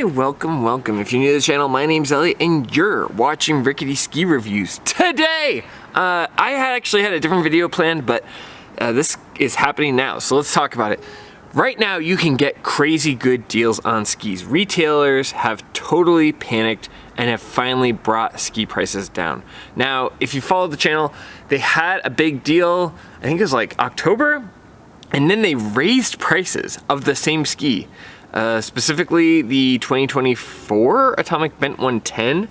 Hey, welcome. If you're new to the channel, my name's Elliott and you're watching Rickety Ski Reviews. Today, I actually had a different video planned, but this is happening now, so let's talk about it. Right now, you can get crazy good deals on skis. Retailers have totally panicked and have finally brought ski prices down. Now, if you follow the channel, they had a big deal, I think it was like October, and then they raised prices of the same ski. Specifically the 2024 Atomic Bent 110.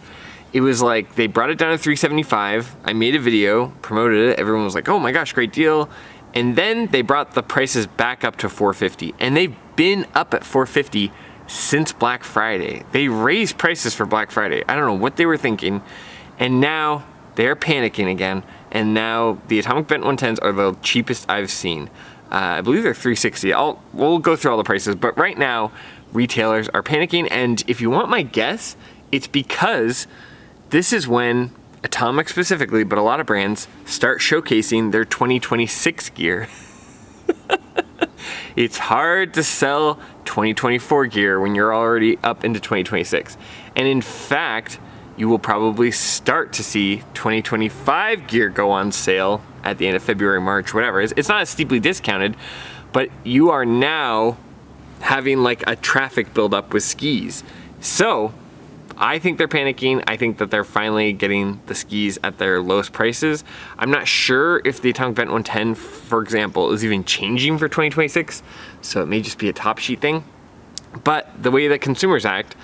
It was like, they brought it down to $375. I made a video, promoted it. Everyone was like, oh my gosh, great deal. And then they brought the prices back up to $450. And they've been up at $450 since Black Friday. They raised prices for Black Friday. I don't know what they were thinking. And now they're panicking again. And now the Atomic Bent 110s are the cheapest I've seen. I believe they're $360. We'll go through all the prices, but right now retailers are panicking, and if you want my guess, it's because this is when Atomic specifically, but a lot of brands start showcasing their 2026 gear. It's hard to sell 2024 gear when you're already up into 2026. And in fact, you will probably start to see 2025 gear go on sale at the end of February, March, whatever. It's not as steeply discounted, but you are now having like a traffic buildup with skis. So I think they're panicking. I think that they're finally getting the skis at their lowest prices. I'm not sure if the Atomic Bent 110, for example, is even changing for 2026. So it may just be a top sheet thing. But the way that consumers act,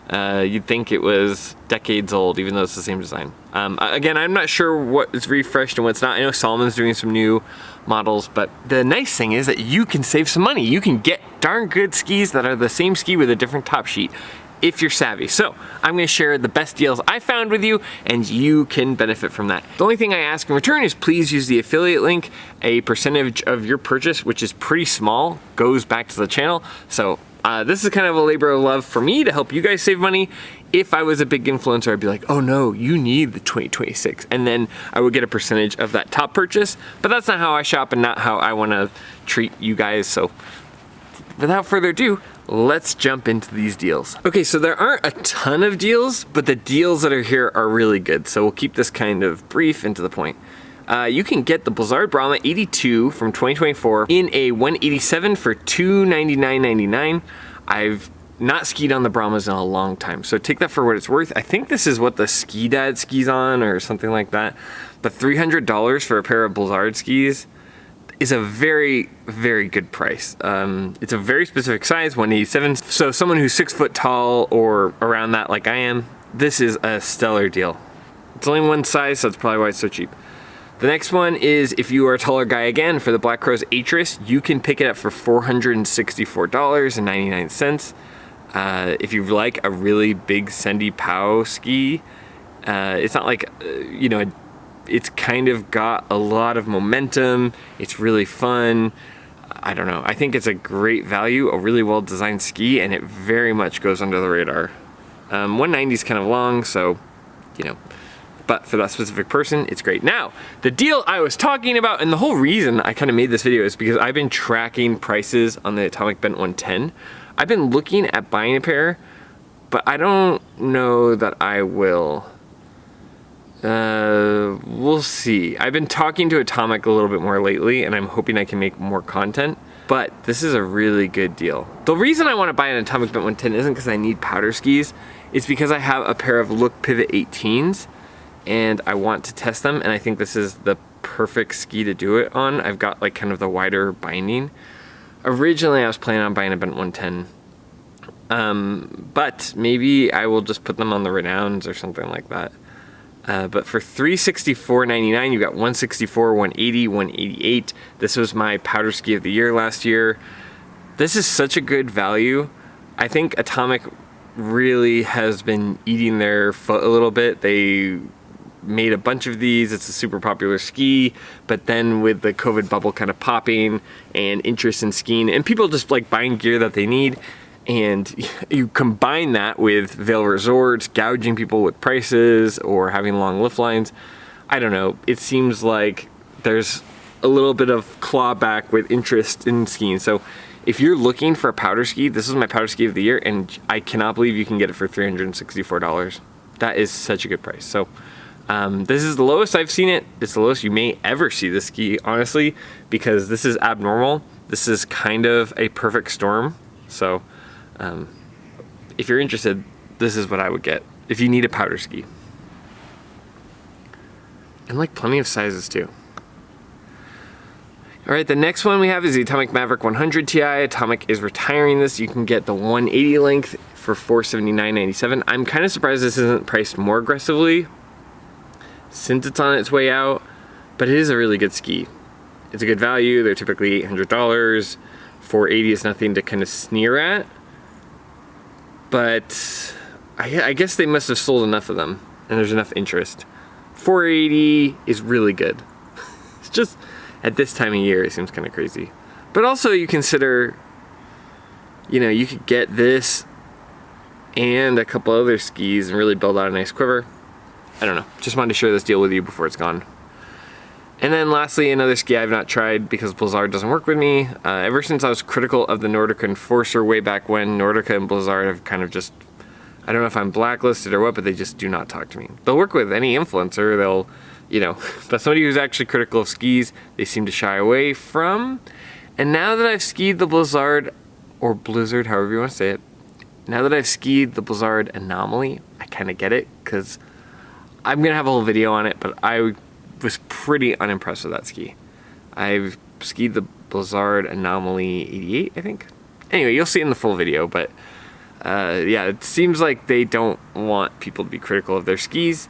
you'd think it was decades old, even though it's the same design. Again, I'm not sure what is refreshed and what's not. I know Salomon's doing some new models, but the nice thing is that you can save some money. You can get darn good skis that are the same ski with a different top sheet if you're savvy. So I'm gonna share the best deals I found with you, and you can benefit from that. The only thing I ask in return is please use the affiliate link. A percentage of your purchase, which is pretty small, goes back to the channel. So this is kind of a labor of love for me to help you guys save money. If I was a big influencer, I'd be like, oh no, you need the 2026. And then I would get a percentage of that top purchase, but that's not how I shop and not how I wanna treat you guys. So without further ado, let's jump into these deals. Okay, so there aren't a ton of deals, but the deals that are here are really good. So we'll keep this kind of brief and to the point. You can get the Blizzard Brahma 82 from 2024 in a 187 for $299.99. I've not skied on the Brahmas in a long time, so take that for what it's worth. I think this is what the Ski Dad skis on or something like that. But $300 for a pair of Blizzard skis is a very, very good price. It's a very specific size, 187. So someone who's 6 foot tall or around that like I am, this is a stellar deal. It's only one size, so that's probably why it's so cheap. The next one is, if you are a taller guy again, for the Black Crowes Atris, you can pick it up for $464.99. If you like a really big Sendy Pow ski, it's not like, you know, it's kind of got a lot of momentum. It's really fun. I don't know. I think it's a great value, a really well-designed ski, and it very much goes under the radar. 190 is kind of long, so, you know, but for that specific person, it's great. Now, the deal I was talking about, and the whole reason I kind of made this video is because I've been tracking prices on the Atomic Bent 110. I've been looking at buying a pair, but I don't know that I will. We'll see. I've been talking to Atomic a little bit more lately, and I'm hoping I can make more content, but this is a really good deal. The reason I want to buy an Atomic Bent 110 isn't because I need powder skis. It's because I have a pair of Look Pivot 18s, and I want to test them, and I think this is the perfect ski to do it on. I've got like kind of the wider binding. Originally I was planning on buying a Bent 110, but maybe I will just put them on the Renowns or something like that. But for $364.99, you got 164, 180, 188. This was my powder ski of the year last year. This is such a good value. I think Atomic really has been eating their foot a little bit. They made a bunch of these. It's a super popular ski, but then with the COVID bubble kind of popping and interest in skiing and people just like buying gear that they need, and you combine that with Vail Resorts gouging people with prices or having long lift lines, I don't know, it seems like there's a little bit of clawback with interest in skiing. So If you're looking for a powder ski, this is my powder ski of the year, and I cannot believe you can get it for $364. That is such a good price. So this is the lowest I've seen it. It's the lowest you may ever see this ski, honestly, because this is abnormal. This is kind of a perfect storm. So if you're interested, this is what I would get if you need a powder ski. And like plenty of sizes too. All right, the next one we have is the Atomic Maverick 100 Ti. Atomic is retiring this. You can get the 180 length for $479.97. I'm kind of surprised this isn't priced more aggressively since it's on its way out, but it is a really good ski. It's a good value. They're typically $800. $480 is nothing to kind of sneer at, but I guess they must have sold enough of them and there's enough interest. $480 is really good. It's just, at this time of year, it seems kind of crazy. But also you consider, you know, you could get this and a couple other skis and really build out a nice quiver. I don't know, just wanted to share this deal with you before it's gone. And then lastly, another ski I've not tried because Blizzard doesn't work with me. Ever since I was critical of the Nordica Enforcer way back when, Nordica and Blizzard have kind of just, I don't know if I'm blacklisted or what, but they just do not talk to me. They'll work with any influencer, they'll, you know, but somebody who's actually critical of skis, they seem to shy away from. And now that I've skied the Blizzard, or Blizzard, however you want to say it, now that I've skied the Blizzard Anomaly, I kind of get it, because I'm going to have a whole video on it, but I was pretty unimpressed with that ski. I've skied the Blizzard Anomaly 88, I think. Anyway, you'll see it in the full video, but yeah, it seems like they don't want people to be critical of their skis.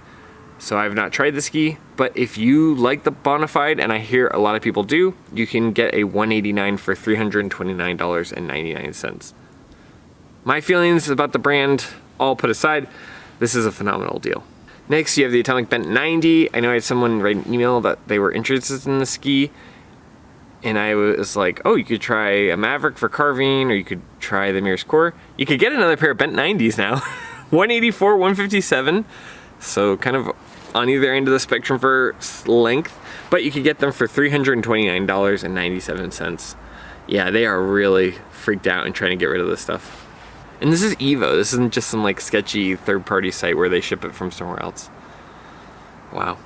So I've not tried the ski, but if you like the Bonafide, and I hear a lot of people do, you can get a 189 for $329.99. My feelings about the brand all put aside, this is a phenomenal deal. Next, you have the Atomic Bent 90. I know I had someone write an email that they were interested in the ski, and I was like, oh, you could try a Maverick for carving, or you could try the Mears Core. You could get another pair of Bent 90s now. 184, 157. So kind of on either end of the spectrum for length, but you could get them for $329.97. Yeah, they are really freaked out and trying to get rid of this stuff. And this is Evo. This isn't just some like sketchy third-party site where they ship it from somewhere else. Wow.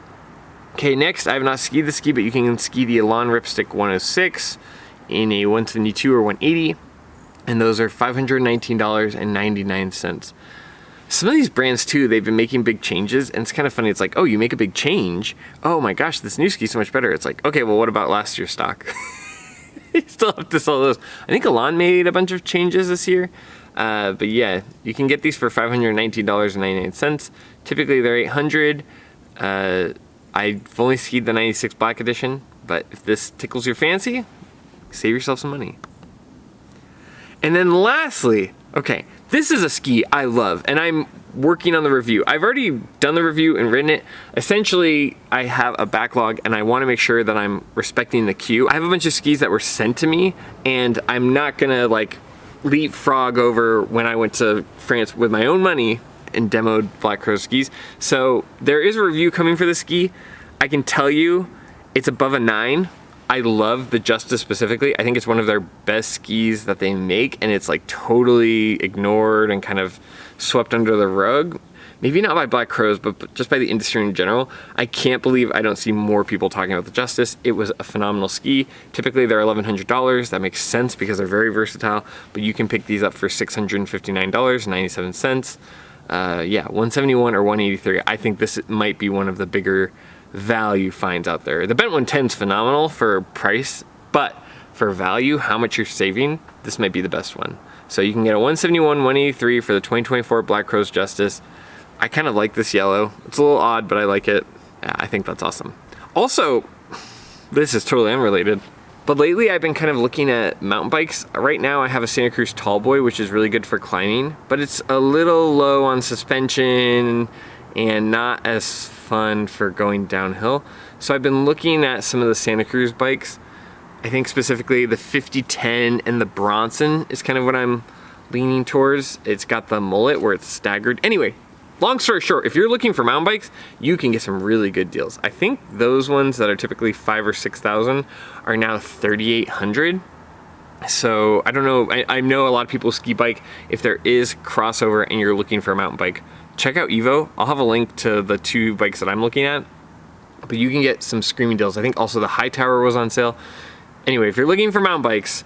Okay, next, I have not skied the ski, but you can ski the Elan Ripstick 106 in a 172 or 180, and those are $519.99. Some of these brands too, they've been making big changes, and it's kind of funny. It's like, oh, you make a big change. Oh my gosh, this new ski's so much better. It's like, okay, well, what about last year's stock? You still have to sell those. I think Elan made a bunch of changes this year. But yeah, you can get these for $519.99. Typically they're $800. I've only skied the 96 Black Edition, but if this tickles your fancy, save yourself some money. And then lastly, okay, this is a ski I love, and I'm working on the review. I've already done the review and written it. Essentially, I have a backlog, and I want to make sure that I'm respecting the queue. I have a bunch of skis that were sent to me, and I'm not gonna like leapfrog over when I went to France with my own money and demoed Black Crow skis. So there is a review coming for this ski. I can tell you it's above a 9. I love the Justis specifically. I think it's one of their best skis that they make, and it's like totally ignored and kind of swept under the rug. Maybe not by Black Crows, but just by the industry in general. I can't believe I don't see more people talking about the Justis. It was a phenomenal ski. Typically they're $1,100. That makes sense because they're very versatile, but you can pick these up for $659.97. Yeah, 171 or 183. I think this might be one of the bigger value finds out there. The Bent 110 is phenomenal for price, but for value, how much you're saving, this might be the best one. So you can get a 171, 183 for the 2024 Black Crows Justis. I kind of like this yellow. It's a little odd, but I like it. Yeah, I think that's awesome. Also, this is totally unrelated, but lately I've been kind of looking at mountain bikes. Right now I have a Santa Cruz Tallboy, which is really good for climbing, but it's a little low on suspension and not as fun for going downhill. So I've been looking at some of the Santa Cruz bikes. I think specifically the 5010 and the Bronson is kind of what I'm leaning towards. It's got the mullet where it's staggered. Anyway, long story short, if you're looking for mountain bikes, you can get some really good deals. I think those ones that are typically $5,000 or $6,000 are now $3,800. So I don't know, I know a lot of people ski bike. If there is crossover and you're looking for a mountain bike, check out Evo. I'll have a link to the 2 bikes that I'm looking at, but you can get some screaming deals. I think also the High Tower was on sale. Anyway, if you're looking for mountain bikes,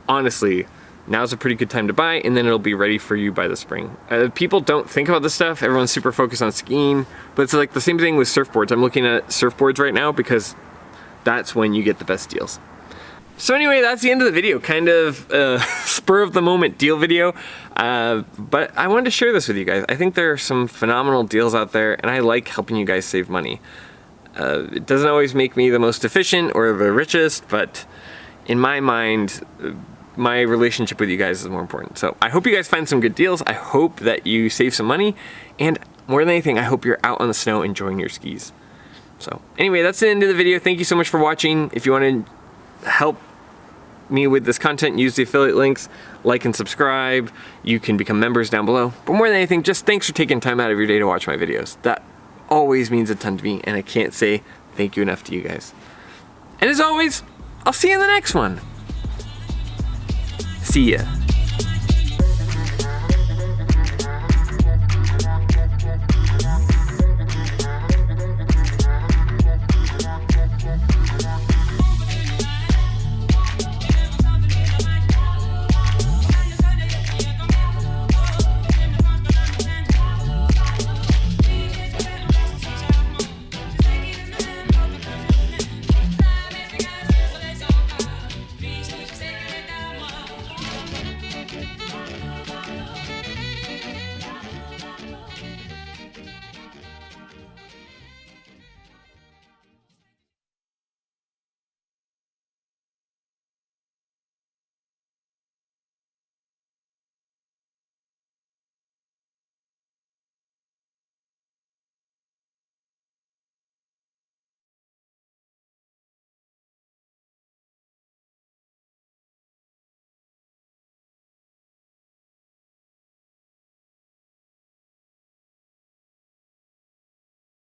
honestly, now's a pretty good time to buy, and then it'll be ready for you by the spring. People don't think about this stuff. Everyone's super focused on skiing, but it's like the same thing with surfboards. I'm looking at surfboards right now because that's when you get the best deals. So anyway, that's the end of the video. Kind of spur of the moment deal video, but I wanted to share this with you guys. I think there are some phenomenal deals out there, and I like helping you guys save money. It doesn't always make me the most efficient or the richest, but in my mind, my relationship with you guys is more important. So I hope you guys find some good deals. I hope that you save some money, and more than anything, I hope you're out on the snow enjoying your skis. So anyway, that's the end of the video. Thank you so much for watching. If you want to help me with this content, use the affiliate links, like and subscribe. You can become members down below. But more than anything, just thanks for taking time out of your day to watch my videos. That always means a ton to me, and I can't say thank you enough to you guys. And as always, I'll see you in the next one. See ya.